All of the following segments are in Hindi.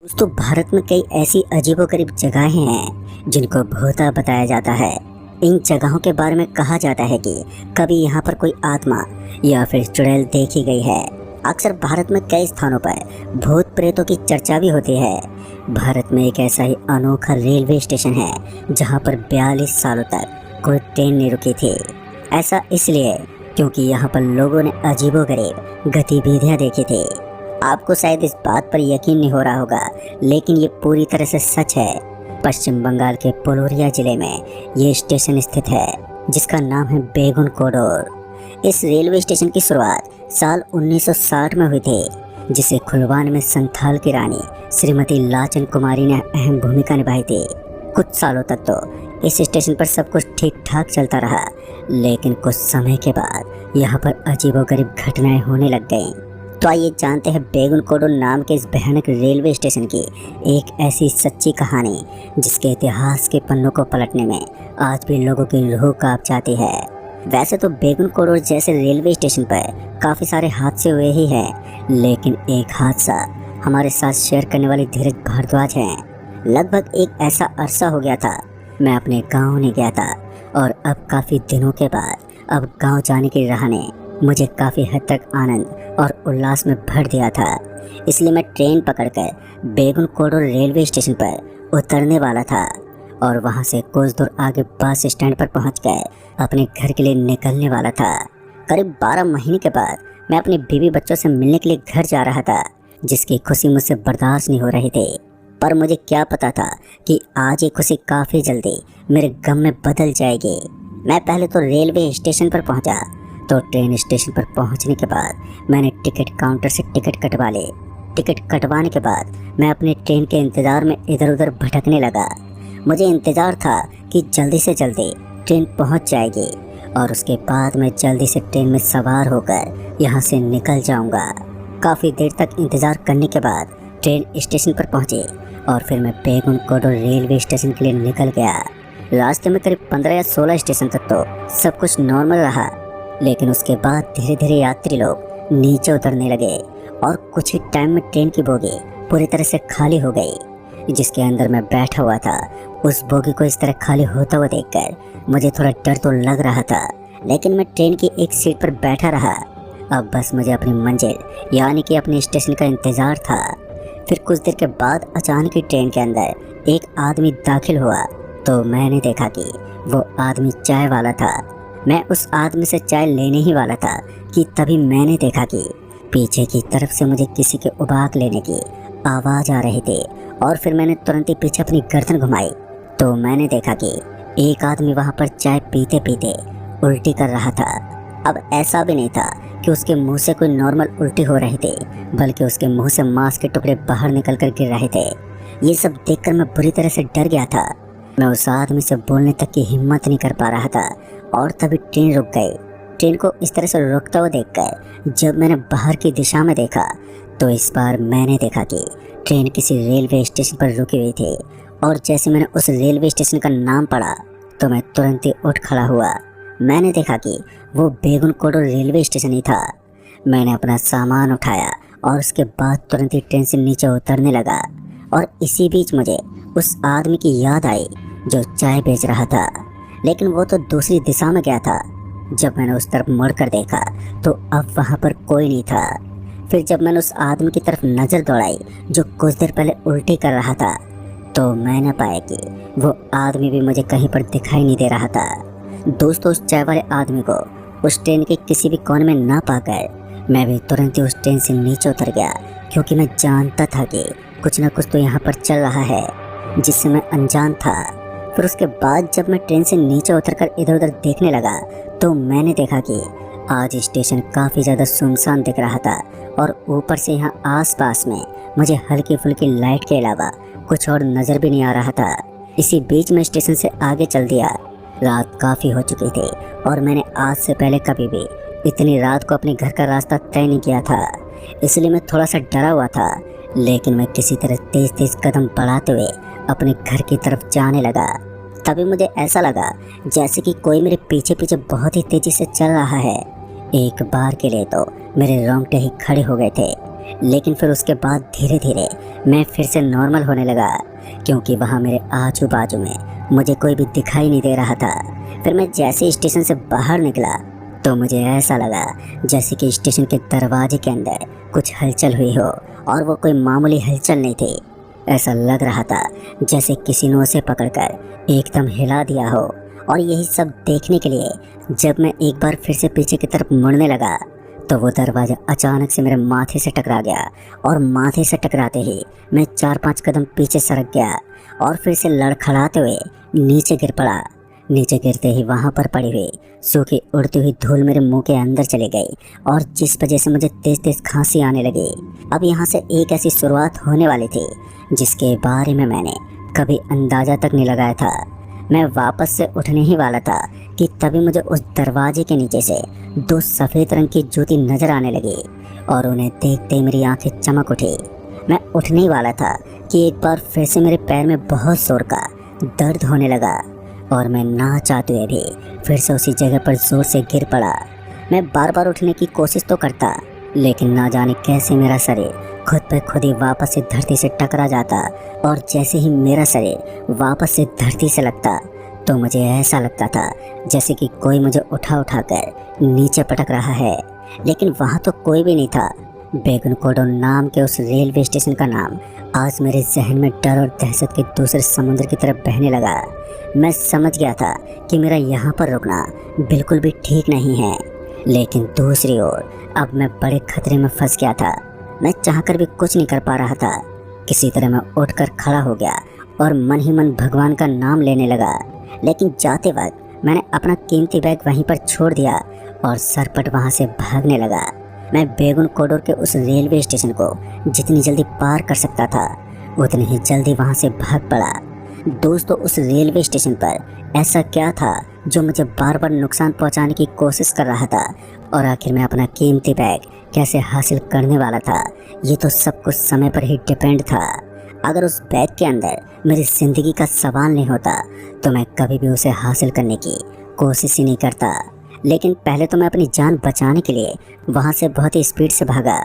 दोस्तों, भारत में कई ऐसी अजीबोगरीब जगहें हैं जिनको भूता बताया जाता है। इन जगहों के बारे में कहा जाता है कि कभी यहाँ पर कोई आत्मा या फिर चुड़ैल देखी गई है। अक्सर भारत में कई स्थानों पर भूत प्रेतों की चर्चा भी होती है। भारत में एक ऐसा ही अनोखा रेलवे स्टेशन है जहाँ पर 42 सालों तक कोई ट्रेन नहीं रुकी थी। ऐसा इसलिए क्योंकि यहाँ पर लोगों ने अजीबोगरीब गतिविधियाँ देखी थी। आपको शायद इस बात पर यकीन नहीं हो रहा होगा, लेकिन ये पूरी तरह से सच है। पश्चिम बंगाल के पुरुलिया जिले में ये स्टेशन स्थित है जिसका नाम है बेगुन कोडोर। इस रेलवे स्टेशन की शुरुआत साल 1960 में हुई थी, जिसे खुलवाने में संथाल की रानी श्रीमती लाचन कुमारी ने अहम भूमिका निभाई थी। कुछ सालों तक तो इस स्टेशन पर सब कुछ ठीक ठाक चलता रहा, लेकिन कुछ समय के बाद यहाँ पर अजीबोगरीब घटनाएं होने लग गईं। तो आइए जानते हैं बेगुन कोडोर नाम के इस भयानक रेलवे स्टेशन की एक ऐसी सच्ची कहानी जिसके इतिहास के पन्नों को पलटने में आज भी लोगों की रूह कांप जाती है। वैसे तो बेगुन कोडोर जैसे रेलवे स्टेशन पर काफ़ी सारे हादसे हुए ही हैं, लेकिन एक हादसा हमारे साथ शेयर करने वाली धीरज भारद्वाज हैं। लगभग एक ऐसा अरसा हो गया था, मैं अपने गाँव नहीं गया था और अब काफ़ी दिनों के बाद अब गाँव जाने की राह ने मुझे काफ़ी हद तक आनंद और उल्लास में भर दिया था। इसलिए मैं ट्रेन पकड़कर बेगुन कोडोर रेलवे स्टेशन पर उतरने वाला था और वहां से कुछ दूर आगे बस स्टैंड पर पहुंचकर अपने घर के लिए निकलने वाला था। करीब 12 महीने के बाद मैं अपनी बीवी बच्चों से मिलने के लिए घर जा रहा था, जिसकी खुशी मुझसे बर्दाश्त नहीं हो रही थी। पर मुझे क्या पता था कि आज ये खुशी काफ़ी जल्दी मेरे गम में बदल जाएगी। मैं पहले तो रेलवे स्टेशन पर पहुँचा तो ट्रेन स्टेशन पर पहुंचने के बाद मैंने टिकट काउंटर से टिकट कटवा ली। टिकट कटवाने के बाद मैं अपने ट्रेन के इंतज़ार में इधर उधर भटकने लगा। मुझे इंतज़ार था कि जल्दी से जल्दी ट्रेन पहुंच जाएगी और उसके बाद मैं जल्दी से ट्रेन में सवार होकर यहां से निकल जाऊंगा। काफ़ी देर तक इंतज़ार करने के बाद ट्रेन स्टेशन पर पहुंची और फिर मैं बेगुन कोडोर रेलवे स्टेशन के लिए निकल गया। रास्ते में करीब 15 या 16 स्टेशन तक तो सब कुछ नॉर्मल रहा, लेकिन उसके बाद धीरे धीरे यात्री लोग नीचे उतरने लगे और कुछ ही टाइम में ट्रेन की बोगी पूरी तरह से खाली हो गई। जिसके अंदर मैं बैठा हुआ था, उस बोगी को इस तरह खाली होता हुआ देखकर मुझे थोड़ा डर तो लग रहा था, लेकिन मैं ट्रेन की एक सीट पर बैठा रहा। अब बस मुझे अपनी मंजिल यानी कि अपने स्टेशन का इंतज़ार था। फिर कुछ देर के बाद अचानक ही ट्रेन के अंदर एक आदमी दाखिल हुआ तो मैंने देखा कि वो आदमी चाय वाला था। मैं उस आदमी से चाय लेने ही वाला था कि तभी मैंने देखा कि पीछे की तरफ से मुझे किसी के उबाक लेने की आवाज़ आ रही थी और फिर मैंने तुरंत ही पीछे अपनी गर्दन घुमाई तो मैंने देखा कि एक आदमी वहां पर चाय पीते पीते उल्टी कर रहा था। अब ऐसा भी नहीं था कि उसके मुंह से कोई नॉर्मल उल्टी हो रही थी, बल्कि उसके मुंह से मांस के टुकड़े बाहर निकल कर गिर रहे थे। ये सब देखकर मैं बुरी तरह से डर गया था। मैं उस आदमी से बोलने तक की हिम्मत नहीं कर पा रहा था और तभी ट्रेन रुक गई। ट्रेन को इस तरह से रुकता हुआ देखकर जब मैंने बाहर की दिशा में देखा तो इस बार मैंने देखा कि ट्रेन किसी रेलवे स्टेशन पर रुकी हुई थी और जैसे मैंने उस रेलवे स्टेशन का नाम पढ़ा तो मैं तुरंत ही उठ खड़ा हुआ। मैंने देखा कि वो बेगुन कोडोर रेलवे स्टेशन ही था। मैंने अपना सामान उठाया और उसके बाद तुरंत ही ट्रेन से नीचे उतरने लगा और इसी बीच मुझे उस आदमी की याद आई जो चाय बेच रहा था, लेकिन वो तो दूसरी दिशा में गया था। जब मैंने उस तरफ मुड़कर देखा तो अब वहाँ पर कोई नहीं था। फिर जब मैंने उस आदमी की तरफ नज़र दौड़ाई जो कुछ देर पहले उल्टी कर रहा था तो मैंने पाया कि वो आदमी भी मुझे कहीं पर दिखाई नहीं दे रहा था। दोस्तों, उस चाय वाले आदमी को उस ट्रेन के किसी भी कोने में ना पाकर मैं भी तुरंत ही उस ट्रेन से नीचे उतर गया, क्योंकि मैं जानता था कि कुछ ना कुछ तो यहाँ पर चल रहा है जिससे मैं अनजान था। फिर उसके बाद जब मैं ट्रेन से नीचे उतरकर इधर उधर देखने लगा तो मैंने देखा कि आज स्टेशन काफ़ी ज़्यादा सुनसान दिख रहा था और ऊपर से यहाँ आसपास में मुझे हल्की फुल्की लाइट के अलावा कुछ और नज़र भी नहीं आ रहा था। इसी बीच में स्टेशन से आगे चल दिया। रात काफ़ी हो चुकी थी और मैंने आज से पहले कभी भी इतनी रात को अपने घर का रास्ता तय नहीं किया था, इसलिए मैं थोड़ा सा डरा हुआ था। लेकिन मैं किसी तरह तेज़ तेज़ कदम बढ़ाते हुए अपने घर की तरफ जाने लगा। तभी मुझे ऐसा लगा जैसे कि कोई मेरे पीछे पीछे बहुत ही तेज़ी से चल रहा है। एक बार के लिए तो मेरे रोंगटे ही खड़े हो गए थे। लेकिन फिर उसके बाद धीरे धीरे मैं फिर से नॉर्मल होने लगा, क्योंकि वहाँ मेरे आजू बाजू में मुझे कोई भी दिखाई नहीं दे रहा था। फिर मैं जैसे स्टेशन से बाहर निकला तो मुझे ऐसा लगा जैसे कि स्टेशन के दरवाजे के अंदर कुछ हलचल हुई हो, और वो कोई मामूली हलचल नहीं थी। ऐसा लग रहा था जैसे किसी ने उसे पकड़कर एकदम हिला दिया हो। और यही सब देखने के लिए जब मैं एक बार फिर से पीछे की तरफ मुड़ने लगा तो वो दरवाज़ा अचानक से मेरे माथे से टकरा गया, और माथे से टकराते ही मैं 4-5 कदम पीछे सरक गया और फिर से लड़खड़ाते हुए नीचे गिर पड़ा। नीचे गिरते ही वहाँ पर पड़ी हुई सूखी उड़ती हुई धूल मेरे मुंह के अंदर चली गई, और जिस वजह से मुझे तेज तेज खांसी आने लगी। अब यहाँ से एक ऐसी शुरुआत होने वाली थी जिसके बारे में मैंने कभी अंदाज़ा तक नहीं लगाया था। मैं वापस से उठने ही वाला था कि तभी मुझे उस दरवाजे के नीचे से 2 सफ़ेद रंग की जूती नजर आने लगी, और उन्हें देखते ही मेरी आंखें चमक उठी। मैं उठने ही वाला था कि एक बार फिर से मेरे पैर में बहुत जोर का दर्द होने लगा, और मैं ना चाहते हुए भी फिर से उसी जगह पर जोर से गिर पड़ा। मैं बार बार उठने की कोशिश तो करता, लेकिन ना जाने कैसे मेरा शरीर खुद पे खुद ही वापस से धरती से टकरा जाता, और जैसे ही मेरा शरीर वापस से धरती से लगता तो मुझे ऐसा लगता था जैसे कि कोई मुझे उठा कर नीचे पटक रहा है। लेकिन वहाँ तो कोई भी नहीं था। बेगुनकोडो नाम के उस रेलवे स्टेशन का नाम आज मेरे जहन में डर और दहशत के दूसरे समुद्र की तरफ बहने लगा। मैं समझ गया था कि मेरा यहाँ पर रुकना बिल्कुल भी ठीक नहीं है, लेकिन दूसरी ओर अब मैं बड़े खतरे में फंस गया था। मैं चाहकर भी कुछ नहीं कर पा रहा था। किसी तरह मैं उठकर खड़ा हो गया और मन ही मन भगवान का नाम लेने लगा। लेकिन जाते वक्त मैंने अपना कीमती बैग वहीं पर छोड़ दिया और सरपट वहाँ से भागने लगा। मैं बेगुनकोडो के उस रेलवे स्टेशन को जितनी जल्दी पार कर सकता था उतनी ही जल्दी वहाँ से भाग पड़ा। दोस्तों, उस रेलवे स्टेशन पर ऐसा क्या था जो मुझे बार बार नुकसान पहुँचाने की कोशिश कर रहा था, और आखिर मैं अपना कीमती बैग कैसे हासिल करने वाला था, ये तो सब कुछ समय पर ही डिपेंड था। अगर उस बैग के अंदर मेरी ज़िंदगी का सवाल नहीं होता तो मैं कभी भी उसे हासिल करने की कोशिश ही नहीं करता। लेकिन पहले तो मैं अपनी जान बचाने के लिए वहाँ से बहुत ही स्पीड से भागा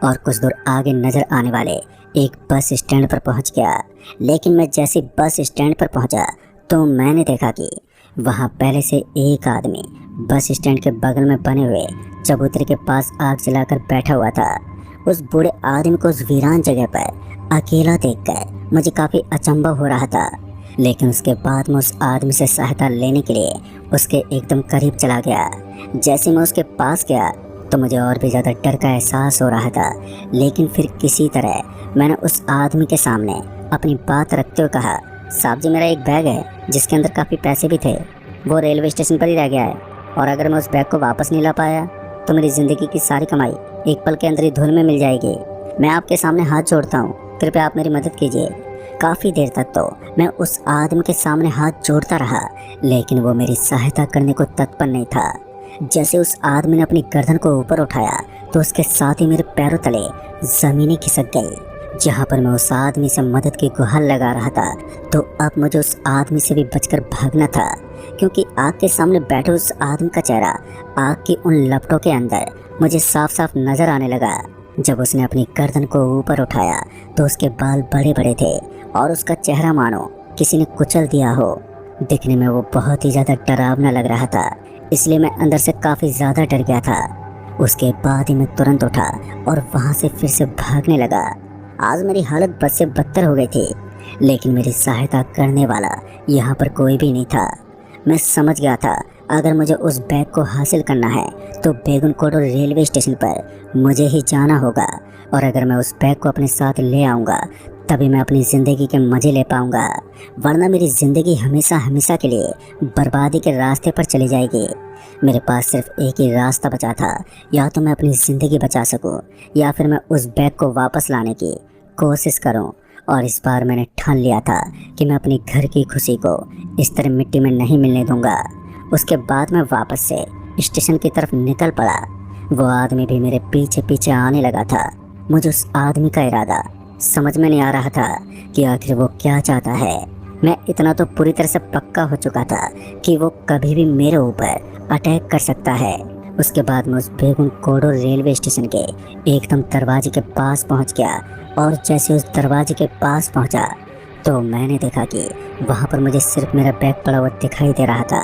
और कुछ दूर आगे नज़र आने वाले एक बस स्टैंड पर पहुँच गया। लेकिन मैं जैसे बस स्टैंड पर पहुँचा तो मैंने देखा कि वहाँ पहले से एक आदमी बस स्टैंड के बगल में बने हुए चबूतरे के पास आग जलाकर बैठा हुआ था। उस बूढ़े आदमी को उस वीरान जगह पर अकेला देखकर मुझे काफ़ी अचंभा हो रहा था। लेकिन उसके बाद मैं उस आदमी से सहायता लेने के लिए उसके एकदम करीब चला गया। जैसे मैं उसके पास गया तो मुझे और भी ज़्यादा डर का एहसास हो रहा था। लेकिन फिर किसी तरह मैंने उस आदमी के सामने अपनी बात रखते हुए कहा, साहब जी, मेरा एक बैग है जिसके अंदर काफ़ी पैसे भी थे, वो रेलवे स्टेशन पर ही रह गया है, और अगर मैं उस बैग को वापस नहीं ला पाया तो मेरी ज़िंदगी की सारी कमाई एक पल के अंदर ही धूल में मिल जाएगी। मैं आपके सामने हाथ जोड़ता हूँ, कृपया आप मेरी मदद कीजिए। काफ़ी देर तक तो मैं उस आदमी के सामने हाथ जोड़ता रहा, लेकिन वो मेरी सहायता करने को तत्पर नहीं था। जैसे उस आदमी ने अपनी गर्दन को ऊपर उठाया तो उसके साथ ही मेरे पैरों तले ज़मीनें खिसक गई। जहाँ पर मैं उस आदमी से मदद की गुहार लगा रहा था तो अब मुझे उस आदमी से भी बचकर भागना था, क्योंकि आग के सामने बैठे उस आदमी का चेहरा आग की उन लपटों के अंदर मुझे साफ साफ नज़र आने लगा। जब उसने अपनी गर्दन को ऊपर उठाया तो उसके बाल बड़े बड़े थे और उसका चेहरा मानो किसी ने कुचल दिया हो। दिखने में वो बहुत ही ज़्यादा डरावना लग रहा था, इसलिए मैं अंदर से काफ़ी ज़्यादा डर गया था। उसके बाद ही मैं तुरंत उठा और वहाँ से फिर से भागने लगा। आज मेरी हालत बद से बदतर हो गई थी, लेकिन मेरी सहायता करने वाला यहाँ पर कोई भी नहीं था। मैं समझ गया था अगर मुझे उस बैग को हासिल करना है तो बेगुनकोडो रेलवे स्टेशन पर मुझे ही जाना होगा, और अगर मैं उस बैग को अपने साथ ले आऊँगा तभी मैं अपनी ज़िंदगी के मज़े ले पाऊँगा, वरना मेरी ज़िंदगी हमेशा हमेशा के लिए बर्बादी के रास्ते पर चली जाएगी। मेरे पास सिर्फ एक ही रास्ता बचा था, या तो मैं अपनी ज़िंदगी बचा सकूं या फिर मैं उस बैग को वापस लाने की कोशिश करूं। और इस बार मैंने ठान लिया था कि मैं अपनी घर की खुशी को इस तरह मिट्टी में नहीं मिलने दूंगा। उसके बाद मैं वापस से स्टेशन की तरफ निकल पड़ा। वो आदमी भी मेरे पीछे पीछे आने लगा था। मुझे उस आदमी का इरादा समझ में नहीं आ रहा था कि आखिर वो क्या चाहता है। मैं इतना तो पूरी तरह से पक्का हो चुका था कि वो कभी भी मेरे ऊपर अटैक कर सकता है। उसके बाद मैं उस बेगुन कोडो रेलवे स्टेशन के एकदम दरवाजे के पास पहुंच गया और जैसे उस दरवाजे के पास पहुंचा तो मैंने देखा कि वहां पर मुझे सिर्फ मेरा बैग पड़ा हुआ दिखाई दे रहा था।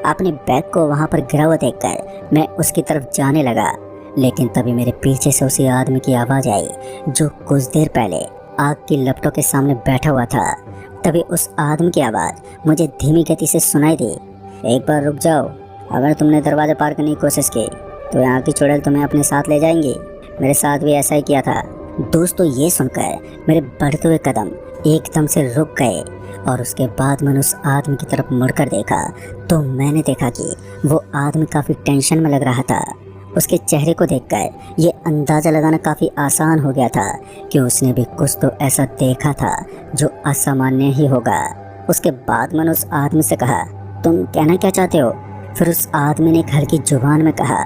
अपने बैग को वहां पर गिरा हुआ देखकर मैं उसकी तरफ जाने लगा, लेकिन तभी मेरे पीछे से उसी आदमी की आवाज़ आई जो कुछ देर पहले आग की लपटों के सामने बैठा हुआ था। तभी उस आदमी की आवाज़ मुझे धीमी गति से सुनाई दी। एक बार रुक जाओ, अगर तुमने दरवाज़ा पार करने की कोशिश की तो यहाँ की चुड़ैल तुम्हें अपने साथ ले जाएंगी। मेरे साथ भी ऐसा ही किया था। दोस्तों, ये सुनकर मेरे बढ़ते हुए कदम एकदम से रुक गए और उसके बाद मैंने उस आदमी की तरफ मुड़कर देखा तो मैंने देखा कि वो आदमी काफ़ी टेंशन में लग रहा था। उसके चेहरे को देखकर ये अंदाज़ा लगाना काफ़ी आसान हो गया था कि उसने भी कुछ तो ऐसा देखा था जो असामान्य ही होगा। उसके बाद मैंने उस आदमी से कहा, तुम कहना क्या चाहते हो? फिर उस आदमी ने एक हल्की जुबान में कहा,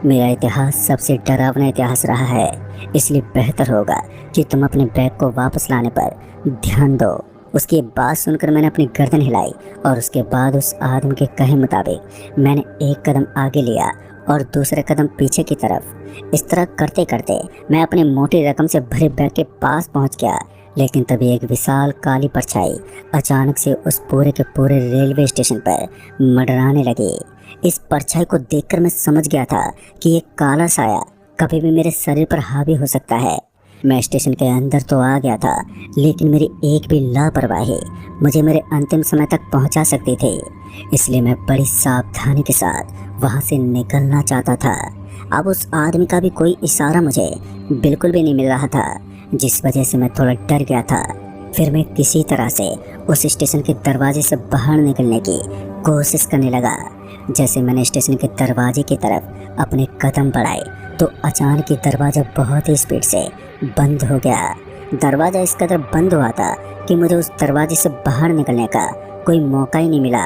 मेरा इतिहास सबसे डरावना इतिहास रहा है, इसलिए बेहतर होगा कि तुम अपने बैग को वापस लाने पर ध्यान दो। उसकी बात सुनकर मैंने अपनी गर्दन हिलाई और उसके बाद उस आदमी के कहे मुताबिक मैंने एक कदम आगे लिया और दूसरे कदम पीछे की तरफ। इस तरह करते करते मैं अपने मोटी रकम से भरे बैग के पास पहुंच गया, लेकिन तभी एक विशाल काली परछाई अचानक से उस पूरे के पूरे रेलवे स्टेशन पर मंडराने लगी। इस परछाई को देखकर मैं समझ गया था कि ये काला साया कभी भी मेरे शरीर पर हावी हो सकता है। मैं स्टेशन के अंदर तो आ गया था, लेकिन मेरी एक भी लापरवाही मुझे मेरे अंतिम समय तक पहुंचा सकती थी। इसलिए मैं बड़ी सावधानी के साथ वहां से निकलना चाहता था। अब उस आदमी का भी कोई इशारा मुझे बिल्कुल भी नहीं मिल रहा था, जिस वजह से मैं थोड़ा डर गया था। फिर मैं किसी तरह से उस स्टेशन के दरवाजे से बाहर निकलने की कोशिश करने लगा। जैसे मैंने स्टेशन के दरवाजे की तरफ अपने कदम बढ़ाए तो अचानक ही दरवाज़ा बहुत ही स्पीड से बंद हो गया। दरवाज़ा इस कदर बंद हुआ था कि मुझे उस दरवाजे से बाहर निकलने का कोई मौका ही नहीं मिला।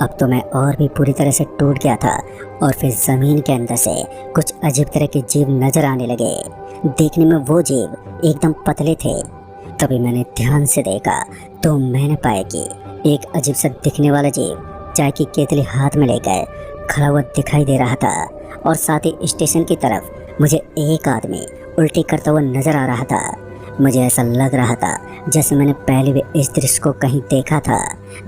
अब तो मैं और भी पूरी तरह से टूट गया था और फिर ज़मीन के अंदर से कुछ अजीब तरह के जीव नज़र आने लगे। देखने में वो जीव एकदम पतले थे। तभी मैंने ध्यान से देखा तो मैंने पाया कि एक अजीब सा दिखने वाला जीव चाय की केतली हाथ में लेकर खड़ा हुआ दिखाई दे रहा था और साथ ही स्टेशन की तरफ मुझे एक आदमी उल्टी करता हुआ नजर आ रहा था। मुझे ऐसा लग रहा था जैसे मैंने पहले भी इस दृश्य को कहीं देखा था।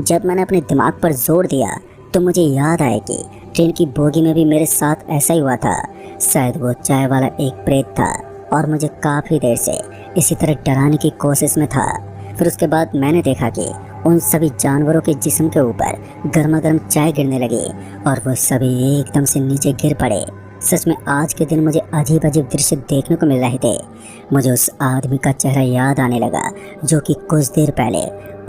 जब मैंने अपने दिमाग पर जोर दिया तो मुझे याद आया कि ट्रेन की बोगी में भी मेरे साथ ऐसा ही हुआ था। शायद वो चाय वाला एक प्रेत था और मुझे काफ़ी देर से इसी तरह डराने की कोशिश में था। फिर उसके बाद मैंने देखा कि उन सभी जानवरों के जिस्म के ऊपर गर्मा गर्म चाय गिरने लगी और वो सभी एकदम से नीचे गिर पड़े। सच में आज के दिन मुझे अजीब अजीब दृश्य देखने को मिल रहे थे। मुझे उस आदमी का चेहरा याद आने लगा जो कि कुछ देर पहले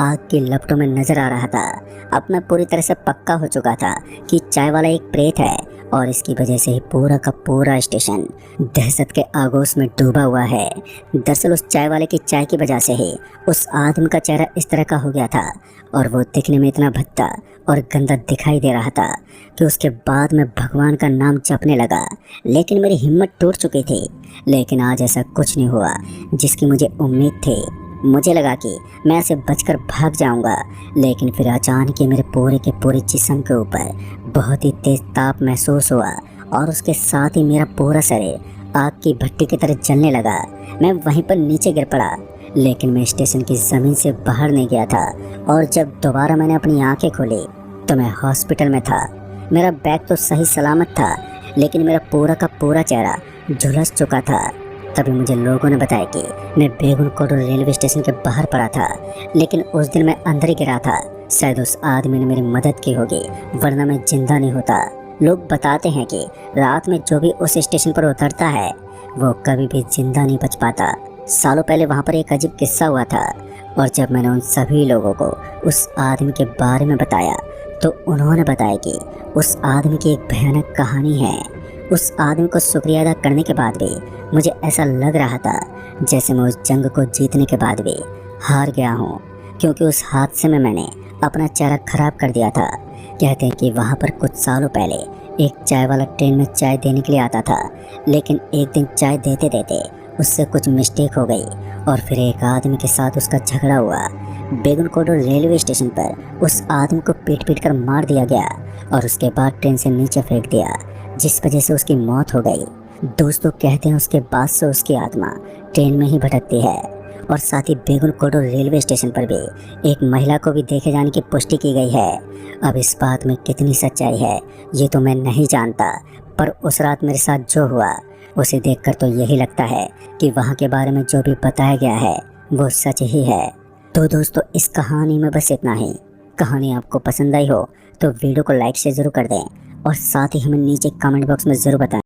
आग की लपटों में नजर आ रहा था। अब मैं पूरी तरह से पक्का हो चुका था कि चाय वाला एक प्रेत है और इसकी वजह से ही पूरा का पूरा स्टेशन दहशत के आगोश में डूबा हुआ है। दरअसल उस चाय वाले की चाय की वजह से ही उस आदमी का चेहरा इस तरह का हो गया था और वो दिखने में इतना भद्दा और गंदा दिखाई दे रहा था कि उसके बाद मैं भगवान का नाम जपने लगा। लेकिन मेरी हिम्मत टूट चुकी थी। लेकिन आज ऐसा कुछ नहीं हुआ जिसकी मुझे उम्मीद थी। मुझे लगा कि मैं ऐसे बचकर भाग जाऊंगा, लेकिन फिर अचानक ही मेरे पूरे के पूरे जिस्म के ऊपर बहुत ही तेज ताप महसूस हुआ और उसके साथ ही मेरा पूरा शरीर आग की भट्टी की तरह जलने लगा। मैं वहीं पर नीचे गिर पड़ा, लेकिन मैं स्टेशन की ज़मीन से बाहर नहीं गया था और जब दोबारा मैंने अपनी आंखें खोली तो मैं हॉस्पिटल में था। मेरा बैग तो सही सलामत था, लेकिन मेरा पूरा का पूरा चेहरा झुलस चुका था। तभी मुझे लोगों ने बताया कि मैं बेगुनकोट रेलवे स्टेशन के बाहर पड़ा था, लेकिन उस दिन मैं अंदर ही गिरा था। शायद उस आदमी ने मेरी मदद की होगी, वरना मैं जिंदा नहीं होता। लोग बताते हैं कि रात में जो भी उस स्टेशन पर उतरता है वो कभी भी जिंदा नहीं बच पाता। सालों पहले वहाँ पर एक अजीब किस्सा हुआ था और जब मैंने उन सभी लोगों को उस आदमी के बारे में बताया तो उन्होंने बताया कि उस आदमी की एक भयानक कहानी है। उस आदमी को शुक्रिया अदा करने के बाद भी मुझे ऐसा लग रहा था जैसे मैं उस जंग को जीतने के बाद भी हार गया हूँ, क्योंकि उस हादसे में मैंने अपना चेहरा खराब कर दिया था। कहते हैं कि वहाँ पर कुछ सालों पहले एक चाय वाला ट्रेन में चाय देने के लिए आता था, लेकिन एक दिन चाय देते देते उससे कुछ मिस्टेक हो गई और फिर एक आदमी के साथ उसका झगड़ा हुआ। बेगुनकोट रेलवे स्टेशन पर उस आदमी को पीट पीट कर मार दिया गया और उसके बाद ट्रेन से नीचे फेंक दिया। जिस वजह से उसकी मौत हो गई। दोस्तों कहते हैं उसके बाद से उसकी आत्मा ट्रेन में ही भटकती है और साथ ही बेगुनकोडो रेलवे स्टेशन पर भी एक महिला को भी देखे जाने की पुष्टि की गई है। अब इस बात में कितनी सच्चाई है ये तो मैं नहीं जानता, पर उस रात मेरे साथ जो हुआ उसे देखकर तो यही लगता है कि वहाँ के बारे में जो भी बताया गया है वो सच ही है। तो दोस्तों इस कहानी में बस इतना ही। कहानी आपको पसंद आई हो तो वीडियो को लाइक से ज़रूर कर दें और साथ ही हमें नीचे कमेंट बॉक्स में ज़रूर बताएं।